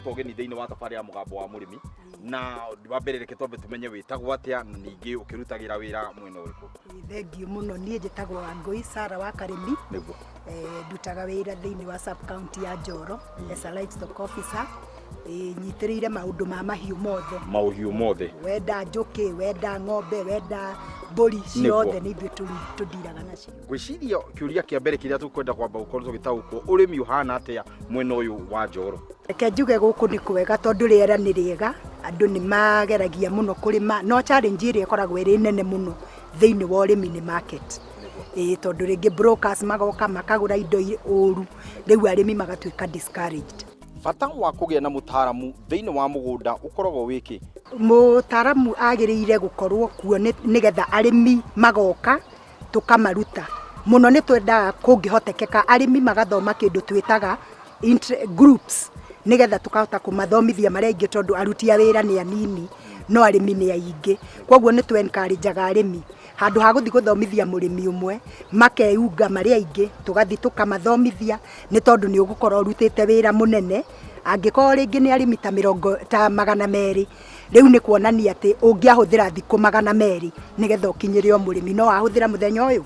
nyita ũgeni thĩinĩ wa thabarĩ ya mũgambo wa mũrĩmi na wa mbere reke twambe tumenye wĩtagwo atĩa ningĩ ũkĩrutagĩra wĩra mwena ũrĩkũ. Thengiũ mũno, niĩ njĩtagwo Wangũi Sarah wa Karĩmi. Nĩguo ndutaga wĩra thĩinĩ wa sub county ya Njoro as a livestock officer. Nyitĩrĩire maũndũ ma mahiũ mothe, wenda njũkĩ, wenda ng'ombe, wenda mbũri, ciothe nĩ ithuĩ tũndiraga nacio. Ngwĩciria kĩũria kĩa mbere kĩrĩa tũkwenda kwamba gũkorwo tũgĩtaũkwo, ũrĩmi ũhana atĩa mwena ũyũ wa Njoro? Reke njuge gũkũ nĩ kwega tondũ rĩera nĩ rĩega, andũ nĩ mageragia mũno kũrĩma, no challenge ĩrĩa ĩkoragwo ĩrĩ nene mũno thĩinĩ wa ũrĩmi nĩ market. Tondũ rĩngĩ brokers magoka makagũra indo ũru, rĩu arĩmi magatuĩka discouraged. Bata wa kũgĩa na mũtaaramu thĩinĩ wa mũgũnda ũkoragwo wĩkĩ? Mũtaaramu agĩrĩire gũkorwo kuo nĩgetha arĩmi magoka tũkamaruta mũno. Nĩ twendaga kũngĩhotekeka arĩmi magathoma kĩndũ twĩtaga groups nĩgetha tũkahota kũmathomithia marĩa aingĩ, tondũ aruti a wĩra nĩ anini no arĩmi nĩ aingĩ. Kwoguo nĩ twencourageaga arĩmi handũ ha gũthiĩ gũthomithia mũrĩmi ũmwe makeyunga marĩa aingĩ, tũgathiĩ tũkamathomithia, nĩ tondũ nĩ ũgũkorwo ũrutĩte wĩra mũnene. Angĩkorwo rĩngĩ nĩ arĩmi ta 200, rĩu nĩ kuonania atĩ ũngĩahũthĩra thikũ 200 nĩgetha ũkinyĩre o mũrĩmi, no ahũthĩra mũthenya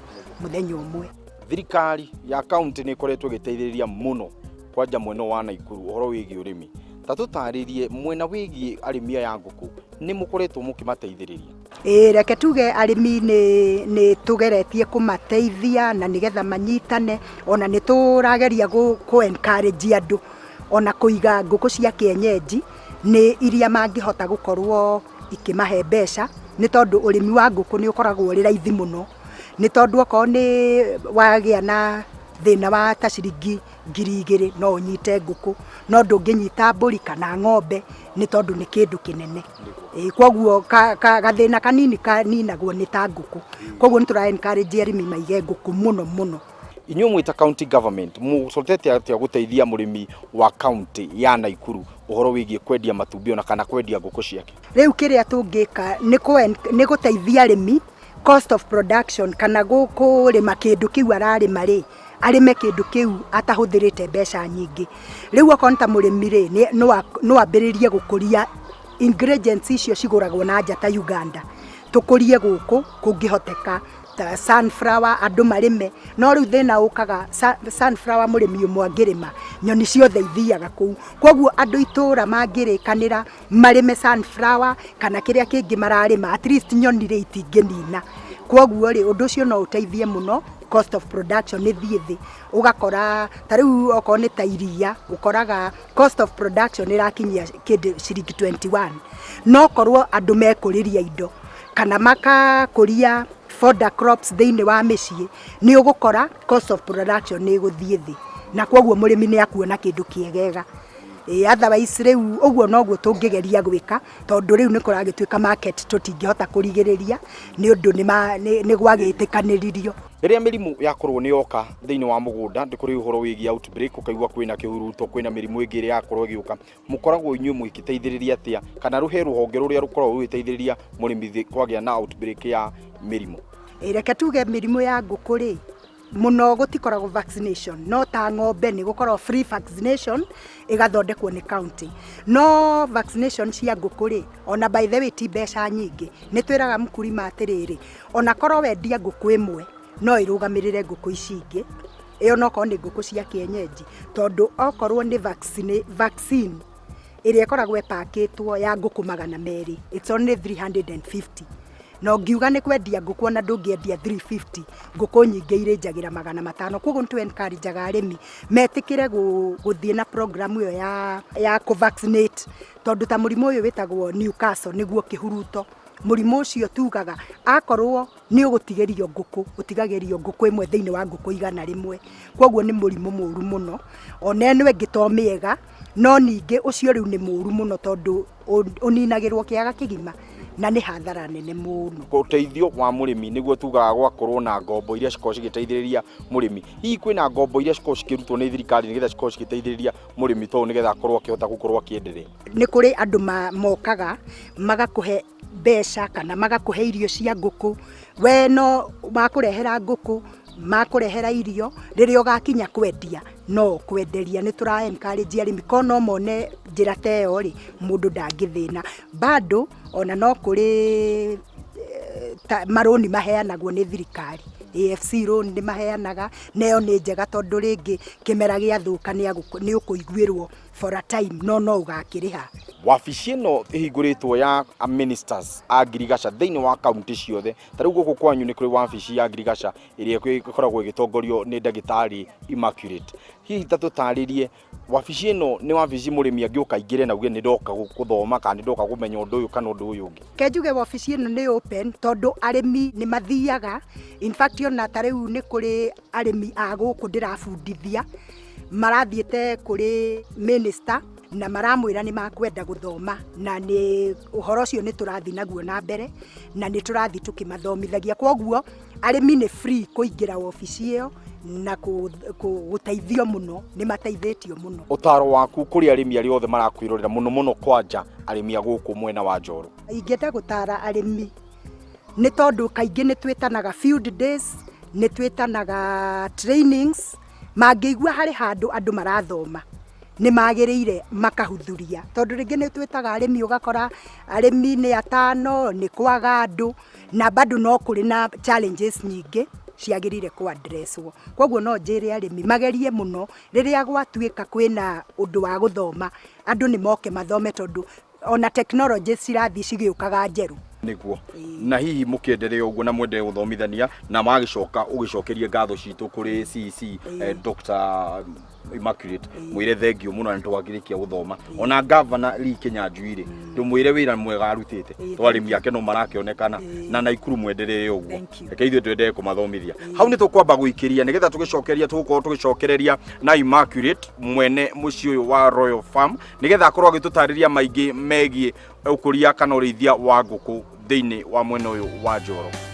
ũmwe. Thirikari ya kaunti nĩ ĩkoretwo ĩgĩteithĩrĩria mũno kwanja mwena wa Naikuru ũhoro wĩgiĩ ũrĩmi. Ta tũtarĩrie mwena wĩgiĩ arĩmi aya ngũkũ nĩ mũkoretwo mũkĩmateithĩrĩria? Reke tuge arĩmi nĩ tũgeretie kũmateithia na nĩgetha manyitane, ona nĩ tũrageria encourage andũ ona kũiga ngũkũ cia kienyeji nĩ iria mangĩhota gũkorwo ikĩmahe mbeca, nĩ tondũ ũrĩmi wa ngũkũ nĩ ũkoragwo ũrĩ raithi mũno, nĩ tondũ okorwo nĩ wagĩa na thĩna wa ta ciringi 2,000 no ũnyite ngũkũ, no ndũngĩnyita mbũri kana ng'ombe nĩ tondũ nĩ kĩndũ kĩnene. Kwoguo gathĩna kanini kaninagwo nĩ ta ngũkũ. Kwoguo nĩ tũra encourage arĩmi maige ngũkũ mũno. Inyuĩ mwĩta county government mũcotete atĩa gũteithia mũrĩmi wa county ya Naikuru ũhoro wĩgiĩ kwendia matumbĩ ona kana kwendia ngũkũ ciake? Rĩu kĩrĩa tũngĩka nĩ gũteithia arĩmi cost of production, kana kũrĩma kĩndũ kĩu ararĩma rĩ, arĩme kĩndũ kĩu atahũthĩrĩte mbeca nyingĩ. Rĩu okorwo ta mũrĩmi rĩ, no ambĩrĩrie gũkũria ingredients icio cigũragwo na nja ta Uganda, tũkũrie gũkũ kũngĩhoteka, ta sunflower andũ marĩme. No rĩu thĩna ũkaga sunflower mũrĩmi ũmwe angĩrĩma, nyoni ciothe ithiaga kũu. Kwoguo andũ itũra mangĩrĩkanĩra marĩme sunflower kana kĩrĩa kĩngĩ mararĩma, at least nyoni rĩ itingĩnina. Kwoguo rĩ ũndũ ũcio no ũteithie mũno cost of production ĩthiĩ thĩ. Ũgakora ta rĩu okorwo nĩ ta iria, ũkoraga cost of production ĩrakinyia kĩndũ ciringi 21, no korwo andũ mekũrĩria indo kana makakũria fodder crops thĩinĩ wa mĩciĩ, nĩ ũgũkora cost of production nĩ ĩgũthiĩ thĩ, na kwoguo mũrĩmi nĩ akuona kĩndũ kĩegega. Otherwise rĩu ũguo noguo tũngĩgeria gwĩka, tondũ rĩu nĩ kũragĩtuĩka market tũtingĩhota kũrigĩrĩria nĩ ũndũ nĩ gwagĩtĩkanĩririo. Rĩrĩa mĩrimũ yakorwo nĩ yoka thĩinĩ wa mũgũnda, ndĩ kũrĩ ũhoro wĩgiĩ outbreak, ũkaigua kwĩna kĩhuruto, kwĩna mĩrimũ ĩngĩ ĩrĩa yakorwo ĩgĩũka, mũkoragwo inyuĩ mũgĩteithĩrĩria atĩa kana rũhe rũhonge rũrĩa rũkoragwo rũgĩteithĩrĩria mũrĩmi kwagĩa na outbreak ya mĩrimũ? Reke tuge mĩrimũ ya ngũkũ rĩ, mũno gũtikoragwo vaccination, no ta ng'ombe nĩ gũkorwo free vaccination ĩgathondekwo nĩ county. No vaccination cia ngũkũ rĩ, ona by the way ti mbeca nyingĩ. Nĩ twĩraga mũkulima atĩrĩrĩ, ona korwo wendia ngũkũ ĩmwe no ĩrũgamĩrĩre ngũkũ ici ingĩ, ĩyo no korwo nĩ ngũkũ cia kienyeji, tondũ okorwo nĩ vaccine ĩrĩa ĩkoragwo ĩpakĩtwo ya ngũkũ 200, it's only 350. No ngiuga nĩ kwendia ngũkũ ona ndũngĩendia 350, ngũkũ nyingĩ irĩnjagĩra 500. Kwoguo nĩ twencourageaga arĩmi metĩkĩre gũthiĩ na program ĩyo ya kũvaccinate, tondũ ta mũrimũ ũyũ wĩtagwo Newcastle nĩguo kĩhuruto. Mũrimũ ũcio tugaga akorwo nĩ ũgũtigĩrio ngũkũ, ũtigagĩrio ngũkũ ĩmwe thĩinĩ wa ngũkũ 100. Kwoguo nĩ mũrimũ mũru mũno, ona ĩno ĩngĩ to mĩega, no ningĩ ũcio rĩu nĩ mũru mũno tondũ ũninagĩrwo kĩaga kĩgima na nĩ hathara nene mũno. Ũteithio wa mũrĩmi nĩguo tugaga gwakorwo na ngombo iria cikoragwo cigĩteithĩrĩria mũrĩmi. Hihi kwĩna ngombo iria cikoragwo cikĩrutwo nĩ thirikari nĩgetha cikorwo cigĩteithĩrĩria mũrĩmi tondũ nĩgetha akorwo akĩhota gũkorwo akĩenderea? Nĩ kũrĩ andũ mokaga magakũhe mbeca kana magakũhe irio cia ngũkũ, we no makũrehera ngũkũ makurehera irio riria ugakinya kwendia no kwenderia. Ni tura encourage arimi kono mone njira teo ri mundu ndangithina bado ona no kuri maroni maheanagwo ni thirikari. AFC loan ni maheanaga neo ni njega tondu ringi kimera giathuka ni ukuiguirwo for a time no ugakiriha. Wabici ĩno ĩhingũrĩtwo ya ministers a ngirigaca thĩinĩ wa kaunti ciothe. Ta rĩu gũkũ kwanyu nĩ kũrĩ wabici ya ngirigaca ĩrĩa ĩkoragwo ĩgĩtongorio nĩ ndagĩtarĩ Immaculate. Hihi ta tũtarĩrie wabici ĩno nĩ wabici mũrĩmi angĩũka aingĩre na uge nĩ ndoka gũthoma kana nĩ ndoka kũmenya ũndũ ũyũ kana ũndũ ũyũ ũngĩ? Kenjuge wabici ĩno nĩ open tondu arĩmi nĩ mathiaga. In fact ona ta rĩu nĩ kũrĩ arĩmi a gũkũ ndĩrabundithia marathiĩte kũrĩ minister na maramwĩra nĩ makwenda gũthoma na nĩ ũhoro ũcio nĩ tũrathi naguo na mbere na nĩ tũrathi tũkĩmathomithagia. Kwoguo arĩmi nĩ free kũingĩra wabici ĩyo na gũteithio mũno, nĩ mateithĩtio mũno. Ũtaro waku kũrĩ arĩmi arĩa othe marakwĩrorera mũno mũno kwanja arĩmi a gũkũ mwena wa Njoro? Ingĩenda gũtara arĩmi nĩ tondu kaingĩ nĩ twĩtanaga field days, nĩ twĩtanaga trainings, mangĩigua harĩ handũ andũ marathoma nĩ magĩrĩire makahudhuria tondu rĩngĩ nĩ twĩtaga arĩmi ũgakora arĩmi nĩ atano nĩ kwaga andũ na bado no kũrĩ na challenges nyingĩ ciagĩrĩire ku addresswo. Kwoguo no njĩre arĩmi magerie mũno rĩrĩa gwatuĩka kwĩna ũndũ wa gũthoma andũ nĩ moke mathome tondu ona technology cirathi cigĩũkaga njerũ niguo. Na hihi mũkĩenderea ũguo na mwende gũthomithania na magĩcoka ũgĩcokerie ngatho citũ kũrĩ CC Dr. Immaculate mwire thengio mũno nĩ twagĩrĩkia gũthoma. Ona governor Lee Kinyanjui rĩ ndũmwire wĩra mwega arutĩte twarĩmi ake no marakĩonekana na Naikuru mwenderere ũguo. Reke ithuĩ twendeye kũmathomithia. Hau nĩ tũkwamba gũikĩria nĩgetha tũgĩcokeria tũgũkorwo tũgĩcokereria na Immaculate mwene mũciĩ ũyũ wa Royal Farm nĩgetha akorwo agĩtũtarĩria maingĩ megiĩ ũkũria kana ũrĩithia wa ngũkũ thĩinĩ wa mwena ũyũ wa Njoro.